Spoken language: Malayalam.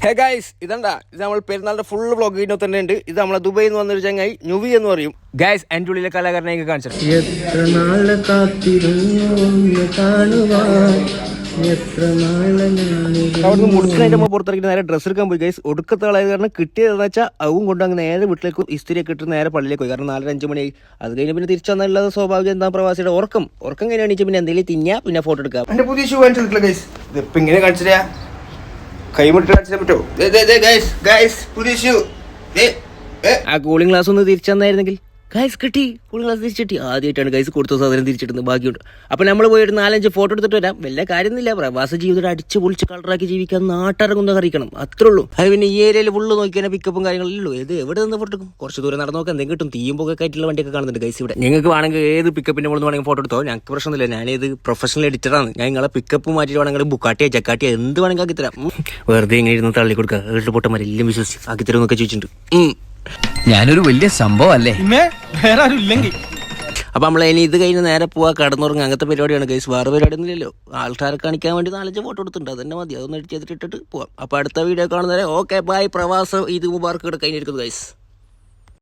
ഹേ ഗൈസ് ഇതണ്ടാ ഇത് നമ്മൾ പെരുന്നാളിന്റെ ഫുൾ വ്ളോഗ് വീഡിയോ തന്നെ ഉണ്ട്. ഇത് നമ്മളെ ദുബൈയിൽ നിന്ന് വന്നൊരു ചങ്ങായി നുവി എന്ന് പറയും. ഗൈസ് എൻ്റെ ഉള്ളിലെ കലാകാരനെ കാണിച്ചു. അവിടുന്ന് മുടുക്കുന്നതിന്റെ പുറത്തിറക്കി നേരെ ഡ്രസ്സ് എടുക്കാൻ പോയി. ഗൈസ് ഒടുക്കത്തെ ആളായത് കാരണം കിട്ടിയതെന്ന് വെച്ചാൽ അവും കൊണ്ടങ്ങ് നേരെ വീട്ടിലേക്ക് ഇസ്തിരിയൊക്കെ ഇട്ട് നേരെ പള്ളിയിലേക്ക് പോയി. കാരണം 4-5 മണിയായി. അത് കഴിഞ്ഞ് പിന്നെ തിരിച്ചു വന്നുള്ളത് സ്വാഭാവികം. എന്താ പ്രവാസിയുടെ ഉറക്കം കഴിഞ്ഞ് എണീച്ച് പിന്നെ എന്തെങ്കിലും തിന്നാ പിന്നെ ഫോട്ടോ എടുക്കാം. എന്റെ പുതിയ ഷൂ കാണിച്ചിട്ടില്ല ഗൈസ്. ഇതിപ്പോ ഇങ്ങനെ കാണിച്ചില്ല, കൈമുട്ടി കാണിച്ചാൽ പറ്റുമോ? പുതിയ ഷൂ. ആ കൂളിംഗ് ഗ്ലാസ് ഒന്ന് തിരിച്ചു തന്നായിരുന്നെങ്കിൽ. ഗൈസ് കിട്ടി, കൂളിംഗ് ഗ്ലാസ് തിരിച്ചിട്ടി. ആദ്യമായിട്ടാണ് ഗൈസ് കൊടുത്ത സാധനം തിരിച്ചിട്ടുന്നത്. ഭാഗ്യമുണ്ട്. അപ്പോൾ നമ്മൾ പോയിട്ട് 4-5 ഫോട്ടോ എടുത്തിട്ട് വരാം. വലിയ കാര്യമൊന്നുമില്ല. പ്രവാസ ജീവിതം അടിച്ച് പൊളിച്ച് കളറാക്കി ജീവിക്കാൻ നാട്ടിറങ്ങുന്ന അറിയിക്കണം, അത്രേ ഉള്ളൂ. അത് പിന്നെ ഈ ഏരിയയിൽ ഫുള്ള് നോക്കിയാൽ പിക്കപ്പും കാര്യങ്ങളില്ലല്ലോ. ഇത് എവിടെ നിന്ന് ഫോട്ടോ എടുക്കും? കുറച്ച് ദൂരം നടന്നു നോക്കാം, എന്തെങ്കിലും കിട്ടും. തീയും പോകെ ആയിട്ടുള്ള വണ്ടിയൊക്കെ കാണുന്നുണ്ട് ഗൈസ് ഇവിടെ. നിങ്ങൾക്ക് വേണമെങ്കിൽ ഏത് പിക്കപ്പിന്റെ മുകളിൽ വേണമെങ്കിൽ ഫോട്ടോ എടുത്തോ, ഞങ്ങൾക്ക് പ്രശ്നമില്ല. ഞാനേത് പ്രൊഫഷണൽ എഡിറ്ററാണ്. ഞാൻ നിങ്ങളെ പിക്കപ്പ് മാറ്റിയിട്ട് വേണമെങ്കിൽ ബുക്കാട്ടിയോ ചക്കാട്ടിയോ എന്ത് വേണമെങ്കിൽ ആക്കി തരാം. വെറുതെ ഇങ്ങനെ ഇരുന്ന് തള്ളി കൊടുക്കുക. വീട്ടിൽ പൊട്ടന്മാരെല്ലാം വിശ്വസിച്ച് ആക്കി തരുമെന്നൊക്കെ ചോദിച്ചിട്ടുണ്ട്. ഞാനൊരു വലിയ സംഭവം അല്ലേ, വേറെ ആരും ഇല്ലെങ്കിൽ. അപ്പൊ നമ്മൾ ഇനി ഇത് കഴിഞ്ഞ് നേരെ പോവാ, കടന്നുറങ്ങുക. അങ്ങനത്തെ പരിപാടിയാണ് ഗൈസ്. വേറെ പരിപാടി ഒന്നുമില്ലല്ലോ. ആൾക്കാരെ കാണിക്കാൻ വേണ്ടി 4-5 ഫോട്ടോ എടുത്തിട്ടുണ്ട്. അതന്നെ മതി. അതൊന്നും എഡിറ്റ് ചെയ്തിട്ടിട്ട് പോവാം. അപ്പൊ അടുത്ത വീഡിയോ കാണുന്നവരെ ഓക്കെ ബൈ. പ്രവാസം ഇത് മുബാർക്ക് കഴിഞ്ഞിരിക്കുന്നു ഗൈസ്.